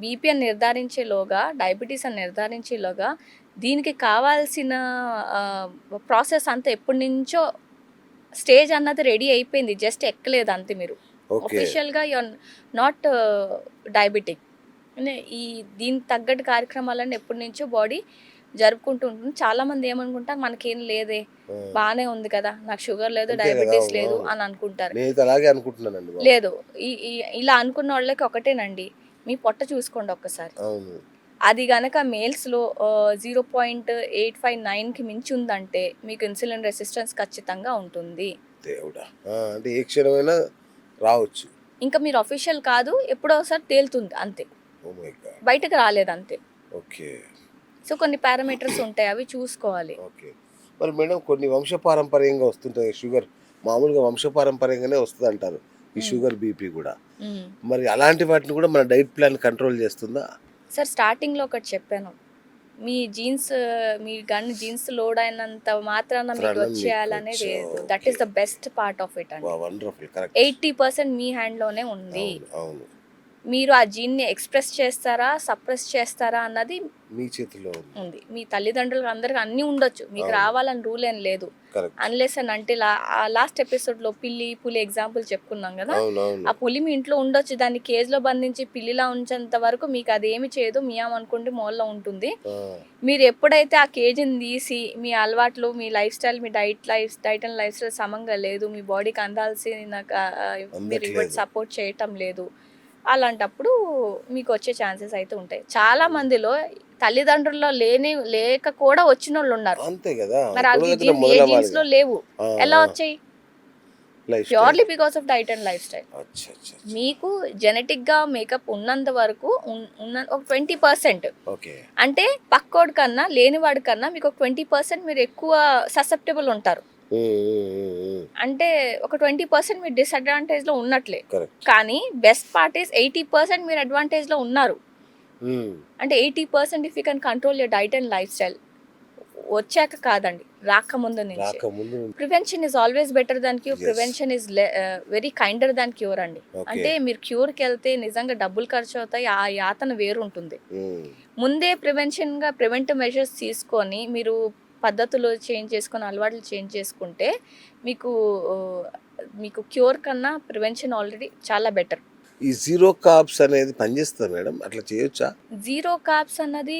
BP అని నిర్ధారించేలోగా, diabetes అని నిర్ధారించేలోగా దీనికి కావాల్సిన ప్రాసెస్ అంతా ఎప్పటినుంచో స్టేజ్ అన్నది రెడీ అయిపోయింది. జస్ట్ ఎక్కలేదు అంతే మీరు. ఓకే. అఫీషియల్‌గా యూ ఆర్ నాట్ డయాబెటిక్. ఈ దీనికి తగ్గట్టు కార్యక్రమాలన్నీ ఎప్పటినుంచో బాడీ జరుపుకుంటూ ఉంటుంది. చాలామంది ఏమనుకుంటారు మనకేం లేదే, బానే ఉంది కదా, నాకు షుగర్ లేదు, అంతే కదా. డయాబెటీస్ అవును, లేదు అవును. అని అనుకుంటారు. నేనైతే అలాగే అనుకుంటున్నానండి బాబు. లేదు, ఈ ఈ ఇలా అనుకున్న వాళ్ళకి ఒకటేనండి, మీ పొట్ట చూసుకోండి ఒక్కసారి. అవును. అది గనక మేల్స్‌లో 0.859కి మించి ఉందంటే మీకు ఇన్సులిన్ రెసిస్టెన్స్ ఖచ్చితంగా ఉంటుంది. దేవుడా! అంటే ఏ క్షణమైనా రావచ్చు. ఇంకా మీరు అఫీషియల్ కాదు, ఎప్పుడో ఒకసారి తేలుతుంది అంతే. Oh my god! బయటకు రాలేదు అంతే. ఓకే. సో కొన్ని పారామీటర్స్ ఉంటాయి, అవి చూసుకోవాలి. ఓకే. మరి మేడం కొన్ని వంశపారంపర్యంగా వస్తుంటాయి షుగర్. మామూలుగా వంశపారంపర్యంగానే వస్తదంటారు ఈ హ్మ్. షుగర్, బీపీ గూడా. హ్మ్. మరి అలాంటి వాటిని కూడా మన డైట్ ప్లాన్ కంట్రోల్ చేస్తుందా? సార్ స్టార్టింగ్‌లో ఒకటి చెప్పాను. మీ జీన్స్ జీన్స్ లోడ్ అయినంత మాత్రాన మీకు త్రాణ వచ్చేయాలనేది మీకు లేదు. That okay. Is the best part of it అండి. వండర్‌ఫుల్. కరెక్ట్. 80% మీ హ్యాండ్‌లోనే ఉంది. అవును, అవును. మీరు ఆ జీన్‌ని ఎక్స్‌ప్రెస్ చేస్తారా, సప్రెస్ చేస్తారా అన్నది మీ చేతిలో ఉంది. ఉంది. మీ తల్లిదండ్రులకు అందరికి అన్నీ ఉండొచ్చు. మీకు అవును. రావాలని రూల్ ఏం లేదు. Correct. Unless and until last ఎపిసోడ్‌లో పిల్లి, పులి ఎగ్జాంపుల్ చెప్పుకున్నాం గదా! అవునవును. ఆ పులి మీ ఇంట్లో ఉండొచ్చు. దాన్ని కేజ్‌లో బంధించి పిల్లిలా ఉంచేంత వరకు మీకు అదేమి చేయదు. మియావ్ అనుకుంటూ మూలలో ఉంటుంది. ఆ! మీరు ఎప్పుడైతే ఆ కేజ్‌ని తీసి మీ అలవాట్లు, మీ లైఫ్ స్టైల్, మీ డైట్ అండ్ లైఫ్ స్టైల్ సమంగా లేదు, మీ బాడీకి అందాల్సిన మీరు అందట్లేదు. సపోర్ట్ చేయటం లేదు, అలాంటప్పుడు మీకు వచ్చే ఛాన్సెస్ అయితే ఉంటాయి. చాలా మందిలో తల్లిదండ్రుల్లో లేక కూడా వచ్చినోళ్ళు ఉన్నారు. అంతే గదా! మరి ఎక్కడో వాళ్ళకి దగ్గర ఏ జీన్స్‌లో మొదలవ్వాలిగా. లేవు. ఆ! ఎలా ఆ! వచ్చాయి? Life style. Purely because of diet and life style. అచ్చా! అచ్చా! అచ్చా! మీకు జెనెటిక్‌గా మేకప్ ఉన్నంత వరకు ఉన్న ఒక 20%, ఓకే. అంటే పక్కోడి కన్నా, లేనివాడి కన్నా మీకు ఒక 20% మీరు ఎక్కువ ససెప్టబుల్ ఉంటారు. హ్మ్. హ్మ్. హ్మ్. హ్మ్. అంటే ఒక 20% మీరు డిసడ్వాంటేజ్‌లో ఉన్నట్లే. కరెక్ట్. కానీ బెస్ట్ పార్ట్ ఈస్ 80% మీరు అడ్వాంటేజ్‌లో ఉన్నారు. హ్మ్. అంటే 80% if you can control your diet and life style. వచ్చాక కాదండి, రాకముందు నుంచే. రాకముందు. Prevention is always better than cure. Yes. Prevention is very kinder than cure అండి. ఓకే. అంటే మీరు క్యూర్‌కి వెళ్తే నిజంగా డబ్బులు ఖర్చు అవుతాయి. ఆ యాతన వేరుంటుంది. హ్మ్. ముందే ప్రివెంటివ్ మెజర్స్ తీసుకొని మీరు పద్ధతులు చేంజ్ చేసుకొని, అలవాట్లు చేంజ్ చేసుకుంటే మీకు ఆహ్, మీకు క్యూర్ కన్నా ప్రివెన్షన్ ఆల్రెడీ చాలా బెటర్. ఈ జీరో కార్బ్స్ అనేది పనిచేస్తదా మేడం? అట్లా చేయొచ్చా? జీరో కార్బ్స్ అన్నది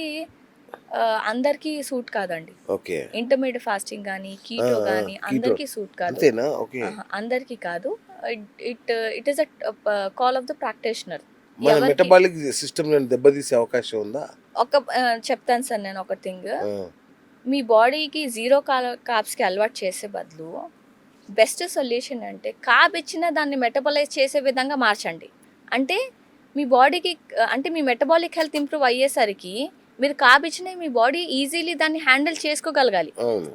అందరికీ సూట్ కాదండి. ఓకే. ఇంటర్మీడియేట్ ఫాస్టింగ్ గానీ, ఆ! కీటో ఆ! గానీ కీటో. అందరికీ సూట్ కాదు. అంతేనా? ఓకే. అందరికీ కాదు. It it it is call of the practitioner. మన ఎవరికి మెటబాలిక్ సిస్టమ్‌ని దెబ్బతీసే అవకాశం ఉందా? చెప్తాను సార్ నేను ఒక థింగ్. ఆ! మీ బాడీకి జీరో కార్బ్స్‌కి అలవాటు చేసే బదులు బెస్ట్ సొల్యూషన్ అంటే కార్బ్ ఇచ్చిన దాన్ని మెటబలైజ్ చేసే విధంగా మార్చండి. అంటే మీ బాడీకి అంటే మీ మెటబాలిక్ హెల్త్ ఇంప్రూవ్ అయ్యేసరికి మీరు కార్బ్ ఇచ్చినవి మీ బాడీ ఈజీలీ దాన్ని హ్యాండిల్ చేసుకోగలగాలి. అవును.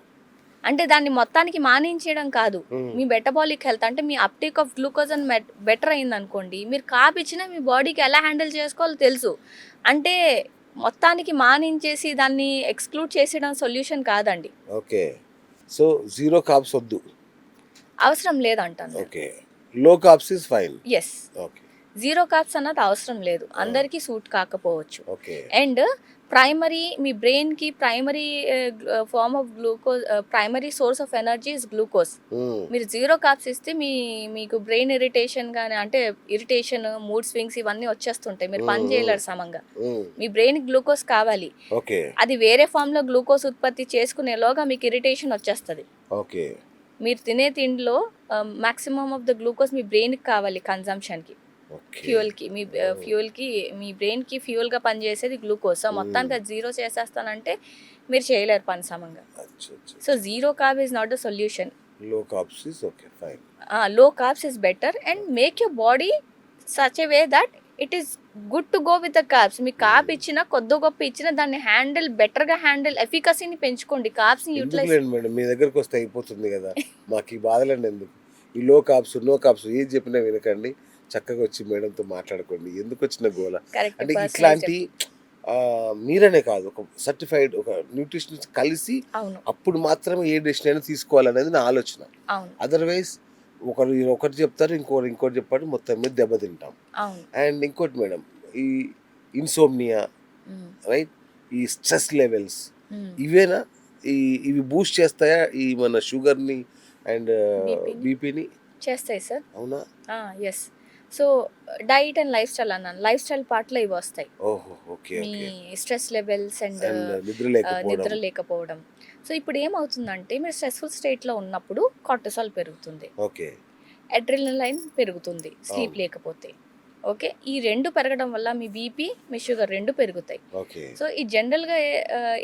అంటే దాన్ని మొత్తానికి మానించేయడం కాదు. హ్మ్. మీ మెటబాలిక్ హెల్త్ అంటే మీ అప్‌టేక్ ఆఫ్ గ్లూకోజ్ అని బెటర్ అయిందనుకోండి, మీరు కార్బ్ ఇచ్చినా మీ బాడీకి ఎలా హ్యాండిల్ చేసుకోవాలో తెలుసు. అంటే మొత్తానికి మానించేసి దాన్ని ఎక్స్‌క్లూడ్ చేసేయడం సొల్యూషన్ కాదండి. ఓకే. సో, జీరో కార్బ్స్ వద్దు. అవసరం లేదంటాను నేను. ఓకే. లో carbs is fine. Yes. Okay. Zero carbs అన్నది అవసరం లేదు. ఆ! అందరికీ సూట్ కాకపోవచ్చు. ఓకే. అండ్ మీ బ్రెయిన్‌కి primary source of energy is glucose. హ్మ్. మీరు జీరో కార్బ్స్ ఇస్తే మీకు బ్రెయిన్ ఇరిటేషన్ గాని, అంటే ఇరిటేషన్, మూడ్ స్వింగ్స్ ఇవన్నీ వచ్చేస్తుంటాయి. మీరు హ్మ్. పని హ్మ్. చేయలేరు సమంగా. హ్మ్. మీ బ్రెయిన్‌కి గ్లూకోజ్ కావాలి. ఓకే. అది వేరే ఫార్మ్‌లో గ్లూకోజ్ ఉత్పత్తి చేసుకునేలోగా మీకు ఇరిటేషన్ వచ్చేస్తది. ఓకే. మీరు తినే తిండిలో మాక్సిమమ్ ఆఫ్ ద గ్లూకోజ్ మీ బ్రెయిన్‌కి కావాలి కన్జంప్షన్‌కి. ఓకే. ఓహ్! ఫ్యూయల్‌కి మీ బ్రెయిన్‌కి ఫ్యూయల్‌గా పనిచేసేది గ్లూకోజ్. సో, హ్మ్. మొత్తానికి అది జీరో చేసేస్తానంటే మీరు చేయలేరు పని సమంగా. అచ్చా! అచ్చా! So, zero carb is not the solution. లో కార్బ్స్ ఈస్ ఓకే. ఫైన్. లో carbs is better and make your body such a way that it is good to go with the carbs. మీకు carb ఇచ్చినా, కొద్దో గొప్ప ఇచ్చినా దాన్ని బెటర్‌గా ఎఫికసీని పెంచుకోండి. కార్బ్స్‌ని యూటిలైజ్ ఎందుకులేండి మేడం, మీ దగ్గరకొస్తే అయిపోతుంది గదా! మాకీ బాధలన్నీ ఎందుకు? ఈ లో కార్బ్స్, నో కార్బ్స్ ఏది చెప్పినా వినకండి. చక్కగా వచ్చి మేడంతో మాట్లాడుకోండి. ఎందుకొచ్చిన గోల? కరెక్ట్ అంటే పర్సనలైజ్ ఇట్లాంటి మీరనే కాదు, ఒక సర్టిఫైడ్ ఒక న్యూట్రిషనిస్ట్ కలిసి అవును. అప్పుడు మాత్రమే ఏ డెసిషన్ అయినా తీసుకోవాలనేది నా ఆలోచన. అవును. అదర్‌వైజ్ ఒకటి చెప్తారు, ఇంకోటి చెప్పారు, మొత్తం మీద దెబ్బతింటాం. అవును. అండ్ ఇంకోటి మేడం, ఈ ఇన్సోమ్నియా, మ్మ్. రైట్? ఈ స్ట్రెస్ లెవెల్స్ మ్మ్. ఇవేనా ఇవి బూస్ట్ చేస్తాయా ఈ మన షుగర్ని అండ్ బీపీని బీపీని? చేస్తాయి సార్. అవునా? Yes. So diet and life style అన్నాను, లైఫ్ స్టైల్ పార్ట్లో ఇవి వస్తాయి. ఓహో, ఓకే మీ okay. Stress levels and and నిద్ర నిద్ర లేకపోవడం. లేకపోవడం. సో ఇప్పుడు ఏమవుతుందంటే మీరు స్ట్రెస్ఫుల్ స్టేట్లో ఉన్నప్పుడు కార్టిసాల్ పెరుగుతుంది, ఓకే. అడ్రినలైన్ పెరుగుతుంది స్లీప్ అవును. లేకపోతే. ఓకే, ఈ రెండు పెరగడం వల్ల మీ బీపీ మీ షుగర్ రెండు పెరుగుతాయి. ఓకే. సో ఈ జనరల్గా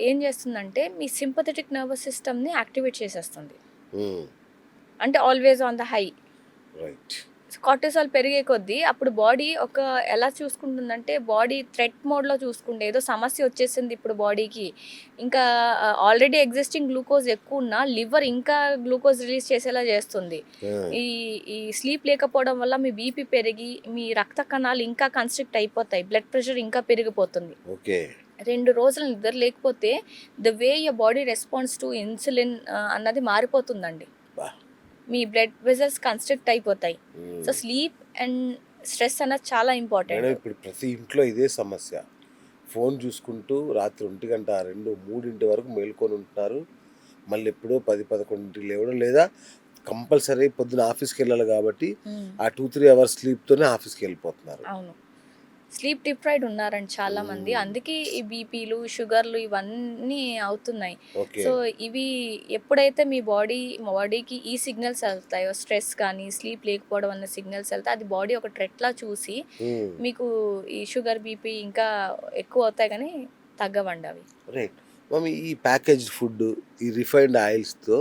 ఏం చేస్తుందంటే మీ సింపథెటిక్ నర్వస్ సిస్టమ్ని యాక్టివేట్ చేసేస్తుంది, అంటే always on the high. Right. Cortisol పెరిగే కొద్దీ అప్పుడు బాడీ ఒక ఎలా చూసుకుంటుందంటే బాడీ థ్రెట్ మోడ్లో చూసుకుంటే ఏదో సమస్య వచ్చేసింది ఇప్పుడు బాడీకి, ఇంకా ఆల్రెడీ ఎగ్జిస్టింగ్ గ్లూకోజ్ ఎక్కువ ఉన్నా లివర్ ఇంకా గ్లూకోజ్ రిలీజ్ చేసేలా చేస్తుంది. ఈ ఈ స్లీప్ లేకపోవడం వల్ల మీ బీపీ పెరిగి మీ రక్త కణాలు ఇంకా కన్స్ట్రిక్ట్ అయిపోతాయి, బ్లడ్ ప్రెషర్ ఇంకా పెరిగిపోతుంది. ఓకే. 2 రోజులు నిద్ర లేకపోతే the way your body response to insulin అన్నది మారిపోతుందండి, మీ బ్లడ్ వెజల్స్ కన్స్ట్రిక్ట్ అయిపోతాయి. సో స్లీప్ అండ్ స్ట్రెస్ అన్నది చాలా మేడం ఇంపార్టెంట్. ఇప్పుడు ప్రతి ఇంట్లో ఇదే సమస్య. ఫోన్ చూసుకుంటూ రాత్రి 1 గంట 2, 3 వరకు మేల్కొని ఉంటున్నారు. మళ్ళీ ఎప్పుడో 10, 11 లేవడం, లేదా కంపల్సరీ పొద్దున ఆఫీస్కి వెళ్ళాలి కాబట్టి ఆ 2-3 అవర్స్ స్లీప్తోనే ఆఫీస్కి వెళ్ళిపోతున్నారు. అవును, స్లీప్ డిప్రైవ్డ్ ఉన్నారండి చాలా మంది, అందుకే ఈ బీపీలు షుగర్లు ఇవన్నీ అవుతున్నాయి. ఓకే. సో ఇవి ఎప్పుడైతే మీ బాడీకి ఈ సిగ్నల్స్ వెళ్తాయో, స్ట్రెస్ కానీ స్లీప్ లేకపోవడం అన్న సిగ్నల్స్ వెళ్తాయి, అది బాడీ ఒక ట్రెట్లా చూసి మీకు ఈ షుగర్ బీపీ ఇంకా ఎక్కువ అవుతాయి కానీ తగ్గవండి అవి. రైట్. మమ్మీ, ఈ ప్యాకేజ్డ్ ఫుడ్, ఈ రిఫైన్డ్ ఆయిల్స్తో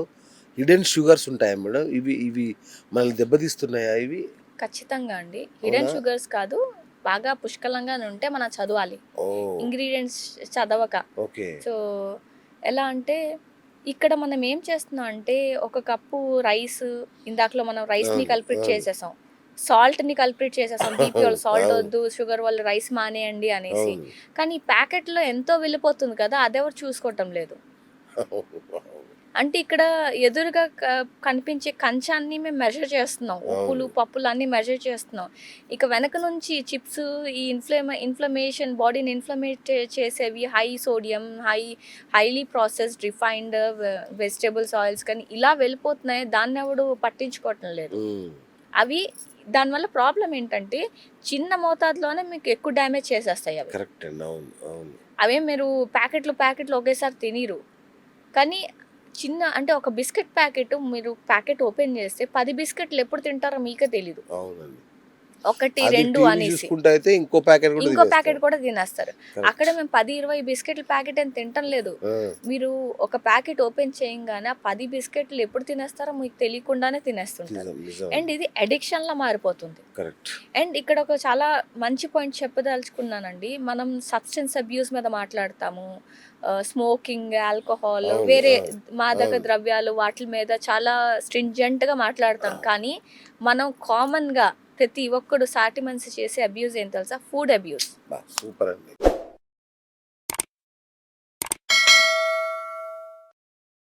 హిడెన్ షుగర్స్ ఉంటాయా మేడం? ఇవి ఇవి మనల్ని దెబ్బతీస్తున్నాయా ఇవి? ఖచ్చితంగా అండి, హిడెన్ అవునా? షుగర్స్ కాదు, బాగా పుష్కలంగానే ఉంటే మనం చదవాలి, ఓ, ఇంగ్రీడియంట్స్ చదవక. ఓకే. సో ఎలా అంటే ఇక్కడ మనం ఏం చేస్తున్నాం అంటే ఒక కప్పు రైస్, ఇందాకలో మనం రైస్ని అవును, కల్పిట్ అవును. చేసేసాం, సాల్ట్ని కల్పిట్ చేసేసాం, బీపీ వాళ్ళు సాల్ట్ అవును, వద్దు షుగర్ వాళ్ళు రైస్ మానేయండి అనేసి. అవును. కానీ ఈ ప్యాకెట్లో ఎంతో వెళ్ళిపోతుంది కదా, అదెవరు చూసుకోవటం లేదు. అంటే ఇక్కడ ఎదురుగా కనిపించే కంచాన్ని మేము మెజర్ చేస్తున్నాం, ఉప్పులు అవును. పప్పులు అన్నీ మెజర్ చేస్తున్నాం. ఇక వెనక నుంచి చిప్స్, ఈ ఇన్ఫ్లమేషన్ బాడీని ఇన్ఫ్లమేట్ చేసేవి high sodium, highly processed refined vegetables oils కానీ ఇలా వెళ్ళిపోతున్నాయి, దాన్ని ఎవడు పట్టించుకోవటం లేదు. అవి దానివల్ల ప్రాబ్లం ఏంటంటే చిన్న మోతాదులోనే మీకు ఎక్కువ డ్యామేజ్ చేసేస్తాయి అవి. కరెక్ట్ అండి. అవును, అవును. అవే మీరు ప్యాకెట్లు ఒకేసారి తినరు, కానీ చిన్న అంటే ఒక బిస్కెట్ ప్యాకెట్ మీరు ప్యాకెట్ ఓపెన్ చేస్తే 10 బిస్కెట్లు ఎప్పుడు తింటారో మీకే తెలీదు, అవునండి. 1, అది 2 టీవీ అనేసి చూసుకుంటే అయితే ఇంకో ప్యాకెట్ కూడా ఇంకో ప్యాకెట్ తినేస్తారు. కూడా తినేస్తారు. Correct. అక్కడ మేము 10-20 బిస్కెట్ల ప్యాకెట్ అని తింటం లేదు, మీరు ఒక ప్యాకెట్ ఓపెన్ చేయంగానే ఆ 10 బిస్కెట్లు ఎప్పుడు తినేస్తారో మీకు తెలియకుండానే తినేస్తుంటారు. నిజం. అండ్ ఇది అడిక్షన్లా మారిపోతుంది. కరెక్ట్. అండ్ ఇక్కడ ఒక చాలా మంచి పాయింట్ చెప్పదలుచుకున్నానండి, మనం సబ్స్టెన్స్ అబ్యూస్ మీద మాట్లాడతాము, స్మోకింగ్, ఆల్కహాల్, అవును, వేరే మాదక అవును. ద్రవ్యాలు వాటి మీద చాలా స్ట్రింజెంట్గా మాట్లాడతాం, కానీ మనం కామన్గా ప్రతి ఒక్కడు సాటి మనిషి చేసే అబ్యూస్ ఏం తెలుసా? Food abuse. సూపర్ అండి.